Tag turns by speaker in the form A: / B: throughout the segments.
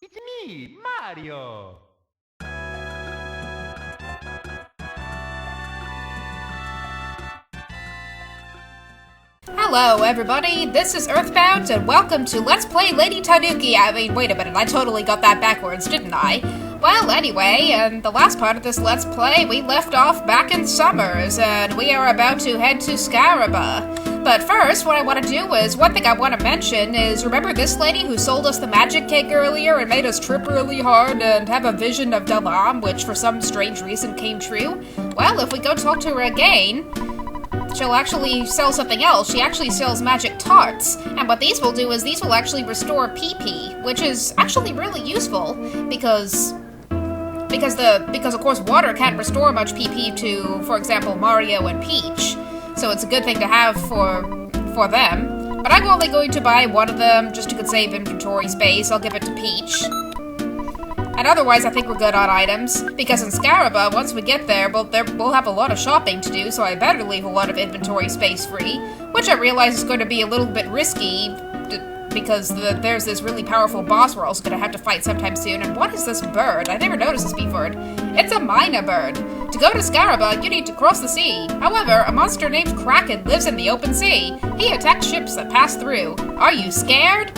A: It's me, Mario!
B: Hello everybody, this is Earthbound, and welcome to Let's Play Lady Tanuki. I mean, wait a minute, I totally got that backwards, didn't I? Well, anyway, in the last part of this Let's Play, we left off back in Summers, and we are about to head to Scaraba. But first, what I want to do is, one thing I want to mention is, remember this lady who sold us the magic cake earlier and made us trip really hard and have a vision of Dalam, which for some strange reason came true? Well, if we go talk to her again, she'll actually sell something else. She actually sells magic tarts. And what these will do is these will actually restore PP, which is actually really useful because of course water can't restore much PP to, for example, Mario and Peach. So it's a good thing to have for them. But I'm only going to buy one of them just to save inventory space. I'll give it to Peach. And otherwise, I think we're good on items, because in Scaraba, once we get there, we'll have a lot of shopping to do, so I better leave a lot of inventory space free, which I realize is going to be a little bit risky, because there's this really powerful boss we're also going to have to fight sometime soon. And what is this bird? I never noticed this before. It's a Mina bird. To go to Scaraba, you need to cross the sea. However, a monster named Kraken lives in the open sea. He attacks ships that pass through. Are you scared?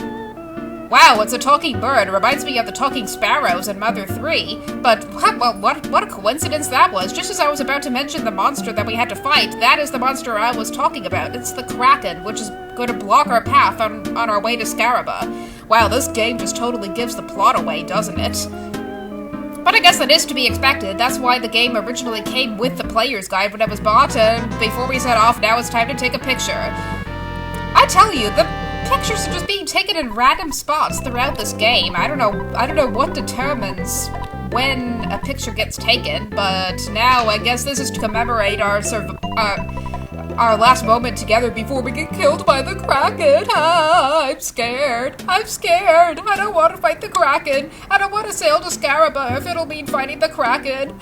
B: Wow, it's a talking bird. It reminds me of the talking sparrows in Mother 3. But, well, what a coincidence that was. Just as I was about to mention the monster that we had to fight, that is the monster I was talking about. It's the Kraken, which is going to block our path on our way to Scaraba. Wow, this game just totally gives the plot away, doesn't it? But I guess that is to be expected. That's why the game originally came with the player's guide when it was bought, and before we set off, now it's time to take a picture. I tell you, the pictures are just being taken in random spots throughout this game. I don't know what determines when a picture gets taken, but now I guess this is to commemorate our last moment together before we get killed by the Kraken. I'm scared. I'm scared. I don't want to fight the Kraken. I don't want to sail to Scaraba if it'll mean fighting the Kraken.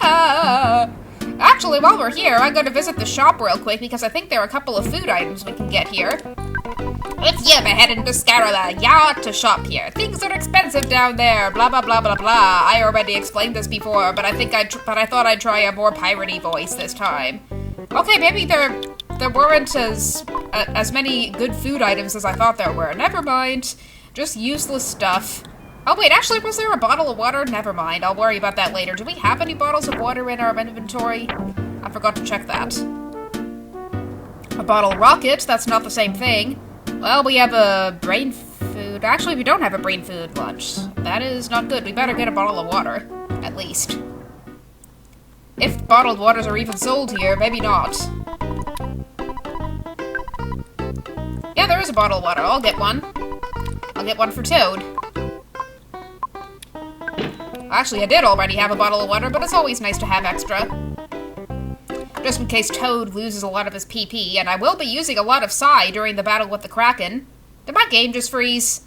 B: Actually, while we're here, I'm going to visit the shop real quick because I think there are a couple of food items we can get here. If you ever head into Scaraba, you ought to shop here. Things are expensive down there. Blah blah blah blah blah. I already explained this before, but I thought I'd try a more piratey voice this time. Okay, maybe there weren't as many good food items as I thought there were. Never mind. Just useless stuff. Oh wait, actually, was there a bottle of water? Never mind. I'll worry about that later. Do we have any bottles of water in our inventory? I forgot to check that. A bottle rocket? That's not the same thing. Well, we have a brain food. Actually, we don't have a brain food lunch. That is not good. We better get a bottle of water, at least. If bottled waters are even sold here, maybe not. Yeah, there is a bottle of water. I'll get one. I'll get one for Toad. Actually, I did already have a bottle of water, but it's always nice to have extra. Just in case Toad loses a lot of his PP, and I will be using a lot of Psy during the battle with the Kraken. Did my game just freeze?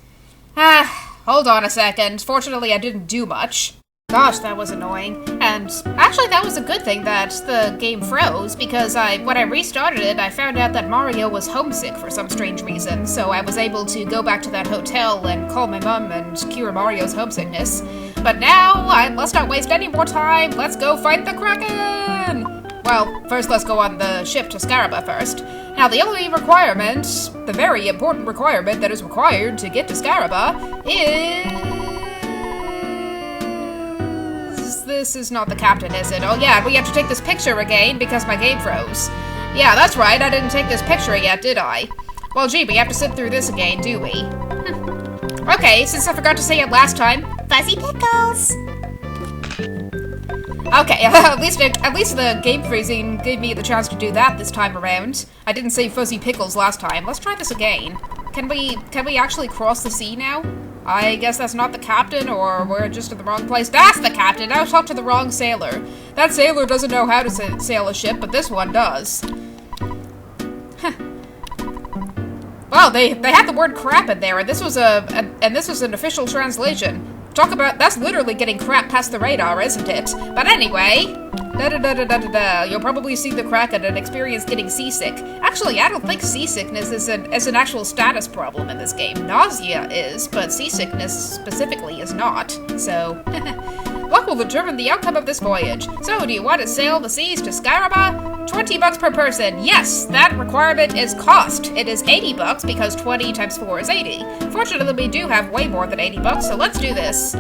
B: Hold on a second. Fortunately, I didn't do much. Gosh, that was annoying. And actually, that was a good thing that the game froze, because when I restarted it, I found out that Mario was homesick for some strange reason, so I was able to go back to that hotel and call my mom and cure Mario's homesickness. But now, let's not waste any more time. Let's go fight the Kraken! Well, first let's go on the ship to Scaraba first. Now, the only requirement, the very important requirement that is required to get to Scaraba is... This is not the captain, is it? Oh yeah, we have to take this picture again because my game froze. Yeah, that's right, I didn't take this picture yet, did I? Well, gee, we have to sit through this again, do we? Okay, since I forgot to say it last time, Fuzzy Pickles! Okay, at least the game freezing gave me the chance to do that this time around. I didn't say Fuzzy Pickles last time. Let's try this again. Can we actually cross the sea now? I guess that's not the captain, or we're just in the wrong place. That's the captain! I talked to the wrong sailor. That sailor doesn't know how to sail a ship, but this one does. Well, they had the word crap in there, and this was an official translation. Talk about, that's literally getting crap past the radar, isn't it? But anyway, Da-da-da-da-da-da. You'll probably see the Kraken and experience getting seasick. Actually, I don't think seasickness is an actual status problem in this game. Nausea is, but seasickness specifically is not. So, luck will determine the outcome of this voyage. So, do you want to sail the seas to Scaraba? $20 per person. Yes, that requirement is cost. It is $80 because 20 times 4 is 80. Fortunately, we do have way more than $80, so let's do this.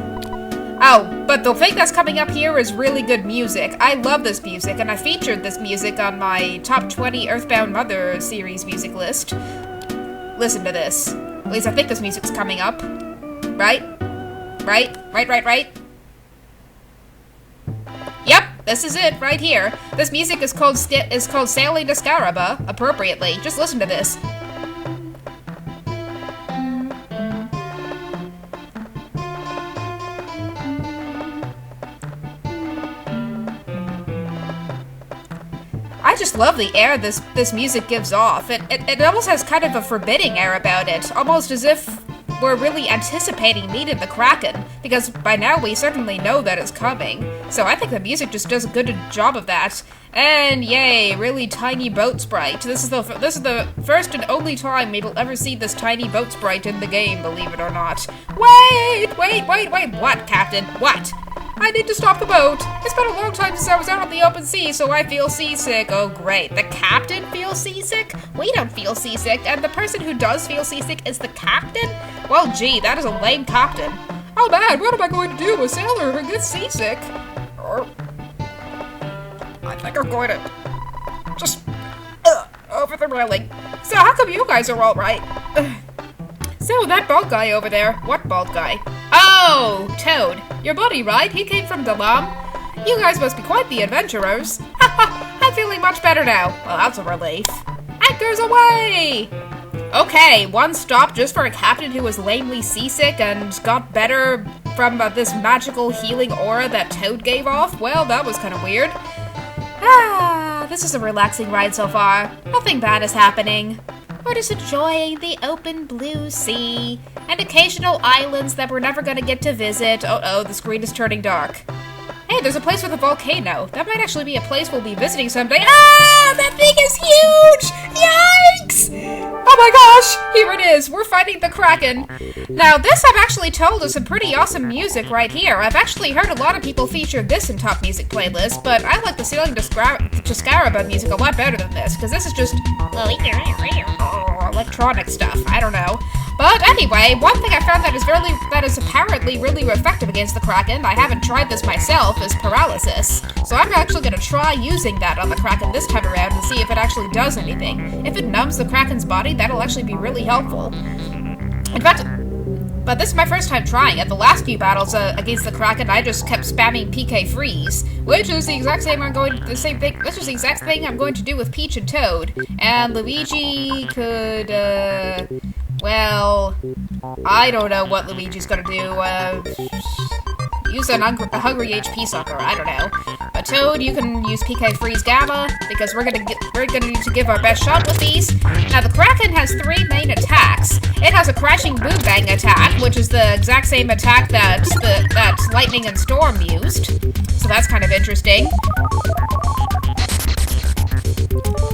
B: Oh, but the thing that's coming up here is really good music. I love this music, and I featured this music on my top 20 Earthbound Mother series music list. Listen to this. At least I think this music's coming up. Right? Right? Yep, this is it, right here. This music is called Sailing to Scaraba, appropriately. Just listen to this. I just love the air this music gives off. It almost has kind of a forbidding air about it, almost as if we're really anticipating meeting the Kraken, because by now we certainly know that it's coming. So I think the music just does a good job of that. And yay, really tiny boat sprite. This is the first and only time we will ever see this tiny boat sprite in the game, believe it or not. Wait, what, Captain? What? I need to stop the boat. It's been a long time since I was out on the open sea, so I feel seasick. Oh, great. The captain feels seasick? We don't feel seasick, and the person who does feel seasick is the captain? Well, gee, that is a lame captain. Oh, man, what am I going to do? A sailor who gets seasick? Or I think I'm going to just over the railing. So how come you guys are all right? So that bald guy over there. What bald guy? Oh, Toad. Your buddy, right? He came from Dalam. You guys must be quite the adventurers. I'm feeling much better now. Well, that's a relief. Anchors away! Okay, one stop just for a captain who was lamely seasick and got better from this magical healing aura that Toad gave off. Well, that was kind of weird. This is a relaxing ride so far. Nothing bad is happening. We're just enjoying the open blue sea and occasional islands that we're never gonna get to visit. Oh, the screen is turning dark. Hey, there's a place with a volcano. That might actually be a place we'll be visiting someday. Ah, that thing is huge! Yikes! Oh my gosh, here it is. We're fighting the Kraken. Now, this I've actually told is some pretty awesome music right here. I've actually heard a lot of people feature this in top music playlists, but I like the Sailing to Scaraba music a lot better than this, because this is just electronic stuff. I don't know. But anyway, one thing I found that is apparently really effective against the Kraken, I haven't tried this myself, is paralysis. So I'm actually going to try using that on the Kraken this time around and see if it actually does anything. If it numbs the Kraken's body, that'll actually be really helpful. In fact, but this is my first time trying it. The last few battles against the Kraken, I just kept spamming PK freeze, which is the exact same This is the exact thing I'm going to do with Peach and Toad. And Luigi could, well, I don't know what Luigi's gonna do. Use a hungry HP sucker. I don't know. But Toad, you can use PK Freeze Gamma because we're gonna need to give our best shot with these. Now the Kraken has 3 main attacks. It has a crashing boom bang attack, which is the exact same attack that Lightning and Storm used. So that's kind of interesting.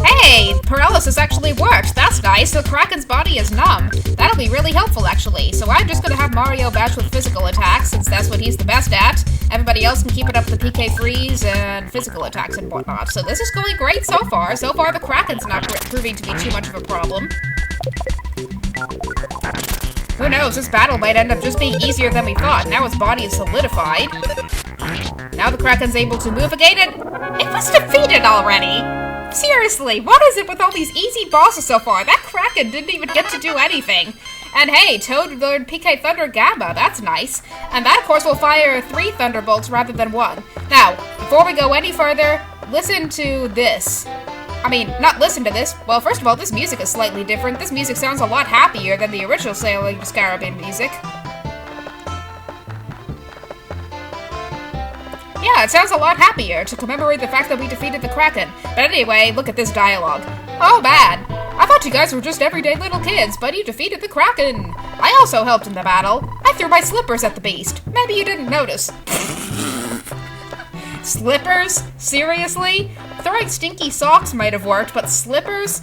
B: Hey, paralysis actually worked. That's nice. The Kraken's body is numb. That'll be really helpful, actually. So I'm just gonna have Mario bash with physical attacks, since that's what he's the best at. Everybody else can keep it up with PK Freeze and physical attacks and whatnot. So this is going great so far. So far, the Kraken's not proving to be too much of a problem. Who knows, this battle might end up just being easier than we thought. Now its body is solidified. Now the Kraken's able to move again, and it was defeated already! Seriously, what is it with all these easy bosses so far? That Kraken didn't even get to do anything. And hey, Toad learned PK Thunder Gamma, that's nice. And that, of course, will fire 3 Thunderbolts rather than 1. Now, before we go any further, listen to this. I mean, not listen to this. Well, first of all, this music is slightly different. This music sounds a lot happier than the original Sailing to Scaraba music. Yeah, it sounds a lot happier to commemorate the fact that we defeated the Kraken. But anyway, look at this dialogue. Oh, man. I thought you guys were just everyday little kids, but you defeated the Kraken. I also helped in the battle. I threw my slippers at the beast. Maybe you didn't notice. Slippers? Seriously? Throwing stinky socks might have worked, but slippers?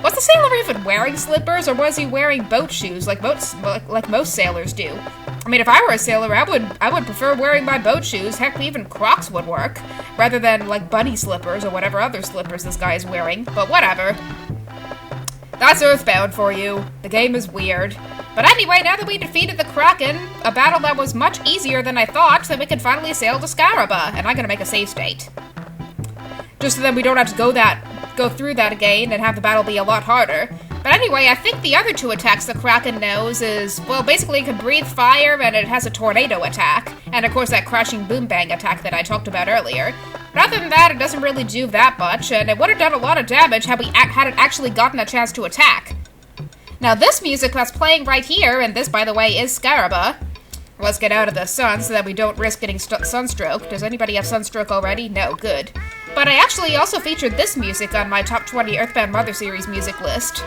B: Was the sailor even wearing slippers, or was he wearing boat shoes like most sailors do? I mean, if I were a sailor, I would prefer wearing my boat shoes. Heck, even Crocs would work, rather than like bunny slippers or whatever other slippers this guy is wearing. But whatever. That's Earthbound for you. The game is weird. But anyway, now that we defeated the Kraken, a battle that was much easier than I thought, then we can finally sail to Scaraba, and I'm gonna make a save state. Just so that we don't have to go through that again and have the battle be a lot harder. But anyway, I think the other two attacks the Kraken knows is, well, basically it can breathe fire and it has a tornado attack. And of course that crashing boom bang attack that I talked about earlier. But other than that, it doesn't really do that much, and it would have done a lot of damage had it actually gotten a chance to attack. Now this music that's playing right here, and this, by the way, is Scaraba. Let's get out of the sun so that we don't risk getting sunstroke. Does anybody have sunstroke already? No, good. But I actually also featured this music on my top 20 Earthbound Mother Series music list.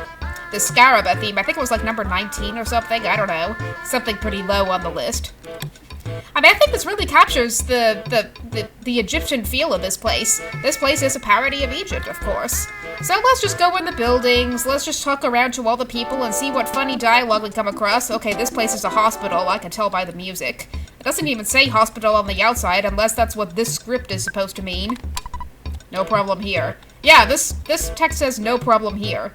B: The Scaraba theme, I think it was like number 19 or something, I don't know. Something pretty low on the list. I mean, I think this really captures the Egyptian feel of this place. This place is a parody of Egypt, of course. So let's just go in the buildings, let's just talk around to all the people and see what funny dialogue we come across. Okay, this place is a hospital, I can tell by the music. It doesn't even say hospital on the outside, unless that's what this script is supposed to mean. No problem here. Yeah, this text says no problem here.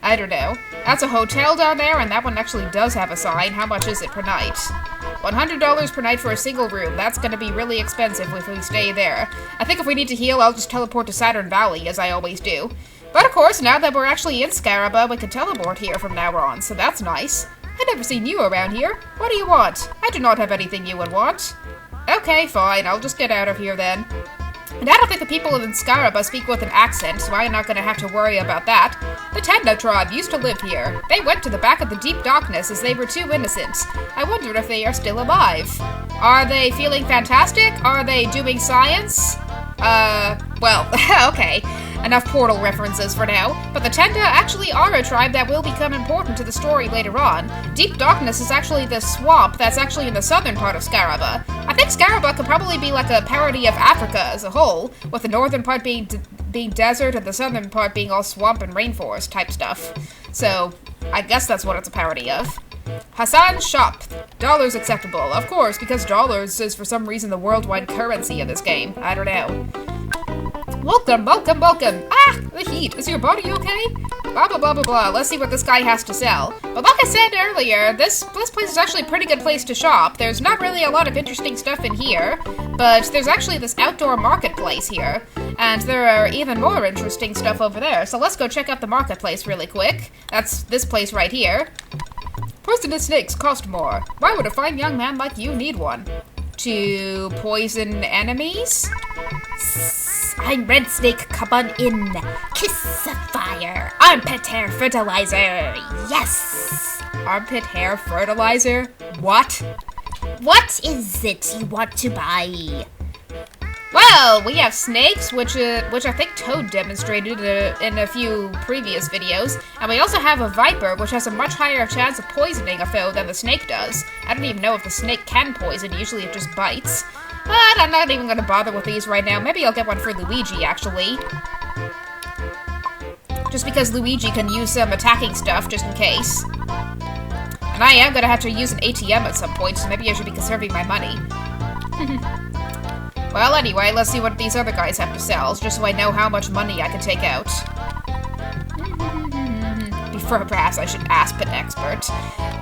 B: I don't know. That's a hotel down there, and that one actually does have a sign. How much is it per night? $100 per night for a single room. That's gonna be really expensive if we stay there. I think if we need to heal, I'll just teleport to Saturn Valley, as I always do. But of course, now that we're actually in Scaraba, we can teleport here from now on, so that's nice. I've never seen you around here. What do you want? I do not have anything you would want. Okay, fine. I'll just get out of here then. And I don't think the people in Scaraba speak with an accent, so I'm not going to have to worry about that. The Tenda tribe used to live here. They went to the back of the deep darkness as they were too innocent. I wonder if they are still alive. Are they feeling fantastic? Are they doing science? Well, okay. Enough Portal references for now. But the Tenda actually are a tribe that will become important to the story later on. Deep Darkness is actually the swamp that's actually in the southern part of Scaraba. I think Scaraba could probably be like a parody of Africa as a whole, with the northern part being desert and the southern part being all swamp and rainforest type stuff. So, I guess that's what it's a parody of. Hassan's shop. Dollars acceptable. Of course, because dollars is for some reason the worldwide currency of this game. I don't know. Welcome, welcome, welcome! Ah! The heat! Is your body okay? Blah, blah, blah, blah, blah. Let's see what this guy has to sell. But like I said earlier, this place is actually a pretty good place to shop. There's not really a lot of interesting stuff in here, but there's actually this outdoor marketplace here, and there are even more interesting stuff over there. So let's go check out the marketplace really quick. That's this place right here. Poisonous snakes cost more. Why would a fine young man like you need one? To poison enemies? I'm Red Snake, come on in. Kiss of fire. Armpit hair fertilizer. Yes. Armpit hair fertilizer? What? What is it you want to buy? Well, we have snakes, which I think Toad demonstrated in a few previous videos, and we also have a viper, which has a much higher chance of poisoning a foe than the snake does. I don't even know if the snake can poison, usually it just bites. But I'm not even going to bother with these right now. Maybe I'll get one for Luigi, actually. Just because Luigi can use some attacking stuff, just in case. And I am going to have to use an ATM at some point, so maybe I should be conserving my money. Well, anyway, let's see what these other guys have to sell, just so I know how much money I can take out. Before perhaps I should asp an expert.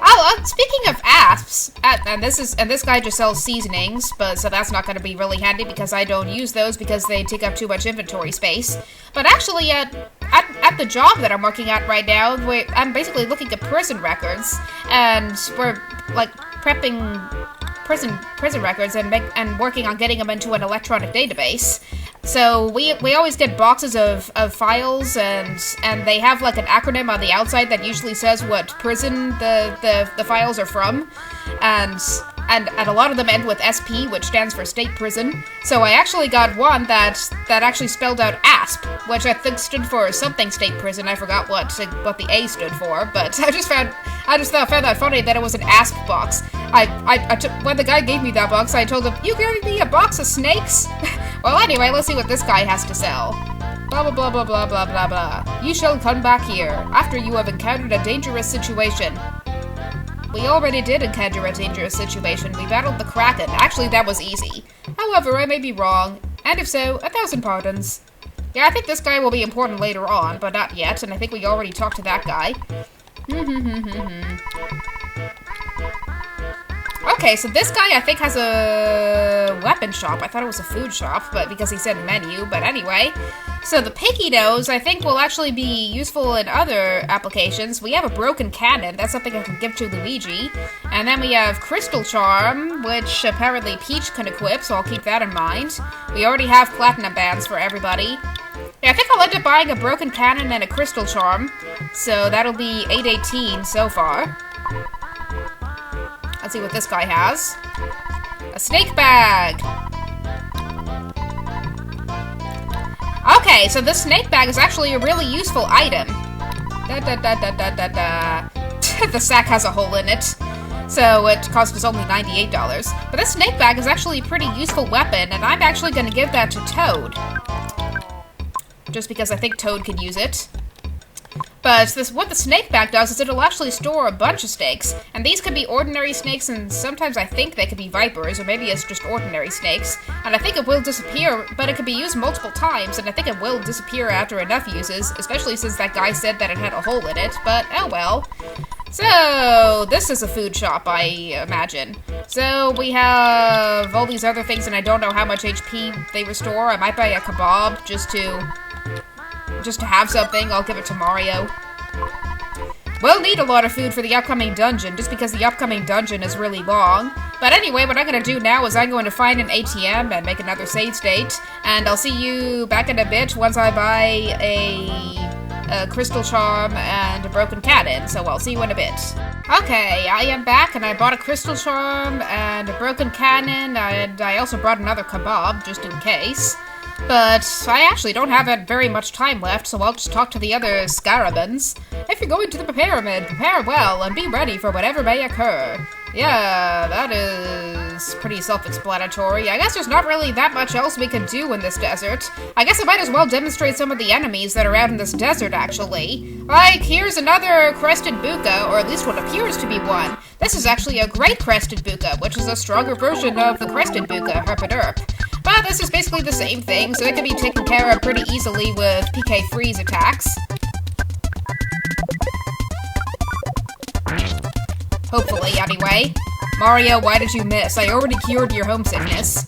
B: Oh, speaking of asps, and this guy just sells seasonings, but so that's not going to be really handy because I don't use those because they take up too much inventory space. But actually, at the job that I'm working at right now, I'm basically looking at prison records, and we're like prepping prison records and working on getting them into an electronic database. So we always get boxes of files, and they have like an acronym on the outside that usually says what prison the files are from, and a lot of them end with SP, which stands for state prison. So I actually got one that actually spelled out ASP, which I think stood for something state prison. I forgot what the A stood for, but I just found that funny that it was an ASP box. When the guy gave me that box, I told him, "You gave me a box of snakes?" Well, anyway, let's see what this guy has to sell. Blah, blah, blah, blah, blah, blah, blah, blah. You shall come back here after you have encountered a dangerous situation. We already did encounter a dangerous situation. We battled the Kraken. Actually, that was easy. However, I may be wrong, and if so, 1,000 pardons. Yeah, I think this guy will be important later on, but not yet, and I think we already talked to that guy. Okay, so this guy I think has a weapon shop. I thought it was a food shop, but because he said menu, but anyway. So the picky nose I think will actually be useful in other applications. We have a broken cannon, that's something I can give to Luigi. And then we have Crystal Charm, which apparently Peach can equip, so I'll keep that in mind. We already have platinum bands for everybody. Yeah, I think I'll end up buying a broken cannon and a Crystal Charm. So that'll be 818 so far. Let's see what this guy has. A snake bag! Okay, so this snake bag is actually a really useful item. The sack has a hole in it, so it cost us only $98. But this snake bag is actually a pretty useful weapon, and I'm actually going to give that to Toad. Just because I think Toad could use it. But what the snake bag does is it'll actually store a bunch of snakes. And these could be ordinary snakes, and sometimes I think they could be vipers, or maybe it's just ordinary snakes. And I think it will disappear, but it could be used multiple times, and I think it will disappear after enough uses, especially since that guy said that it had a hole in it, but oh well. So, this is a food shop, I imagine. So, we have all these other things, and I don't know how much HP they restore. I might buy a kebab just to have something. I'll give it to Mario. We'll need a lot of food for the upcoming dungeon, just because the upcoming dungeon is really long. But anyway, what I'm going to do now is I'm going to find an ATM and make another save state, and I'll see you back in a bit once I buy a Crystal Charm and a Broken Cannon, so I'll see you in a bit. Okay, I am back, and I bought a Crystal Charm and a Broken Cannon, and I also brought another kebab, just in case. But I actually don't have very much time left, so I'll just talk to the other Scarabans. If you're going to the pyramid, prepare well and be ready for whatever may occur. Yeah, that is pretty self-explanatory. I guess there's not really that much else we can do in this desert. I guess I might as well demonstrate some of the enemies that are out in this desert, actually. Like, here's another crested buka, or at least what appears to be one. This is actually a great crested buka, which is a stronger version of the crested buka, herpaderp. But this is basically the same thing, so it can be taken care of pretty easily with PK Freeze attacks. Hopefully, anyway. Mario, why did you miss? I already cured your homesickness.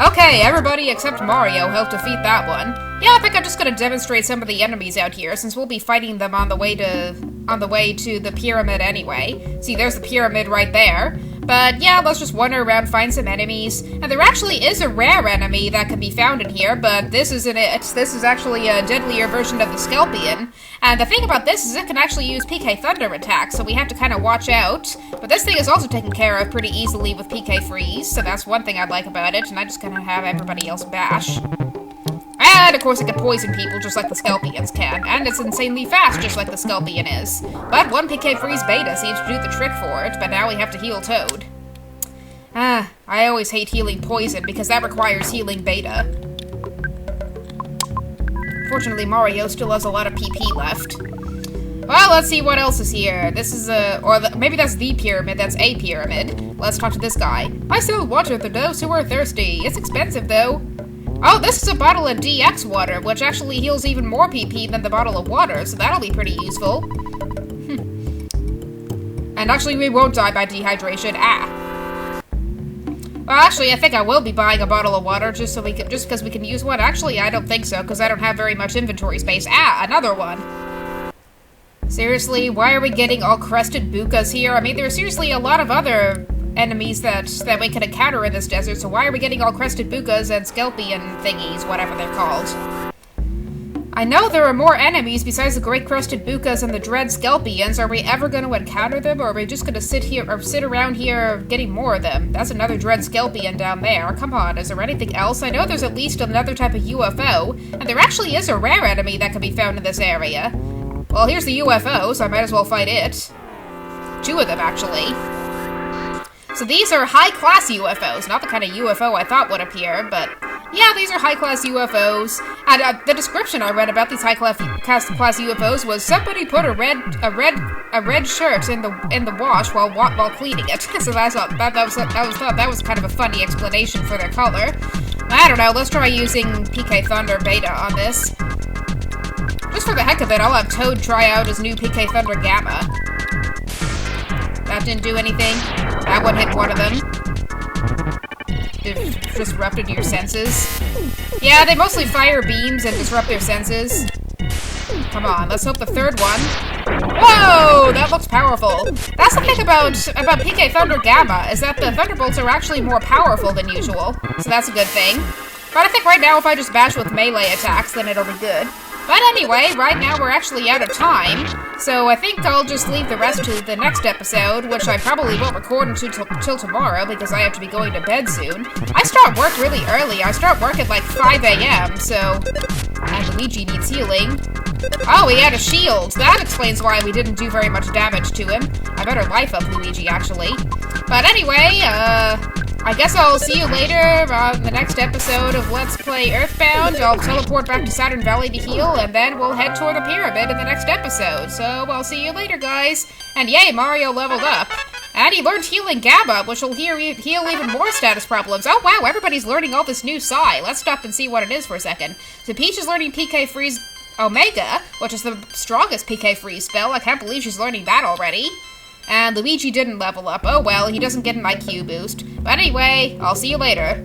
B: Okay, everybody except Mario helped defeat that one. Yeah, I think I'm just gonna demonstrate some of the enemies out here, since we'll be fighting them on the way to the pyramid anyway. See, there's the pyramid right there. But yeah, let's just wander around, find some enemies. And there actually is a rare enemy that can be found in here, but this isn't it. This is actually a deadlier version of the Scorpion. And the thing about this is it can actually use PK Thunder attacks, so we have to kind of watch out. But this thing is also taken care of pretty easily with PK Freeze, so that's one thing I like about it, and I'm just gonna have everybody else bash. And, of course, it can poison people just like the Scorpions can, and it's insanely fast just like the Scorpion is. But one PK Freeze Beta seems to do the trick for it, but now we have to heal Toad. I always hate healing poison because that requires healing Beta. Fortunately, Mario still has a lot of PP left. Well, let's see what else is here. This is maybe that's the pyramid, that's a pyramid. Let's talk to this guy. I sell water for those who are thirsty. It's expensive, though. Oh, this is a bottle of DX water, which actually heals even more PP than the bottle of water, so that'll be pretty useful. And actually, we won't die by dehydration. Well, actually, I think I will be buying a bottle of water just because we can use one. Actually, I don't think so, because I don't have very much inventory space. Another one. Seriously, why are we getting all crested bukas here? I mean, there's seriously a lot of other enemies that we can encounter in this desert, so why are we getting all crested bukas and scorpion thingies, whatever they're called? I know there are more enemies besides the great crested bukas and the dread scorpions. Are we ever going to encounter them, or are we just going to sit around here getting more of them? That's another dread scorpion down there. Come on, is there anything else? I know there's at least another type of UFO, and there actually is a rare enemy that can be found in this area. Well, here's the UFO, so I might as well fight it. 2 of them, actually. So these are high-class UFOs, not the kind of UFO I thought would appear, but yeah, these are high-class UFOs. And the description I read about these high-class UFOs was somebody put a red shirt in the wash while cleaning it. So that was kind of a funny explanation for their color. I don't know. Let's try using PK Thunder Beta on this. Just for the heck of it, I'll have Toad try out his new PK Thunder Gamma. That didn't do anything. That one hit one of them. It disrupted your senses. Yeah, they mostly fire beams and disrupt their senses. Come on, let's hope the third one. Whoa! That looks powerful. That's the thing about PK Thunder Gamma, is that the Thunderbolts are actually more powerful than usual. So that's a good thing. But I think right now if I just bash with melee attacks, then it'll be good. But anyway, right now we're actually out of time, so I think I'll just leave the rest to the next episode, which I probably won't record until tomorrow, because I have to be going to bed soon. I start work really early. I start work at like 5 a.m., so... And Luigi needs healing. Oh, he had a shield. That explains why we didn't do very much damage to him. I better life up Luigi, actually. But anyway, I guess I'll see you later on the next episode of Let's Play Earthbound. I'll teleport back to Saturn Valley to heal, and then we'll head toward the pyramid in the next episode. So I'll see you later, guys. And yay, Mario leveled up. And he learned Healing Gamma, which will heal even more status problems. Oh wow, everybody's learning all this new Psi. Let's stop and see what it is for a second. So Peach is learning PK Freeze Omega, which is the strongest PK Freeze spell. I can't believe she's learning that already. And Luigi didn't level up. Oh well, he doesn't get an IQ boost. But anyway, I'll see you later.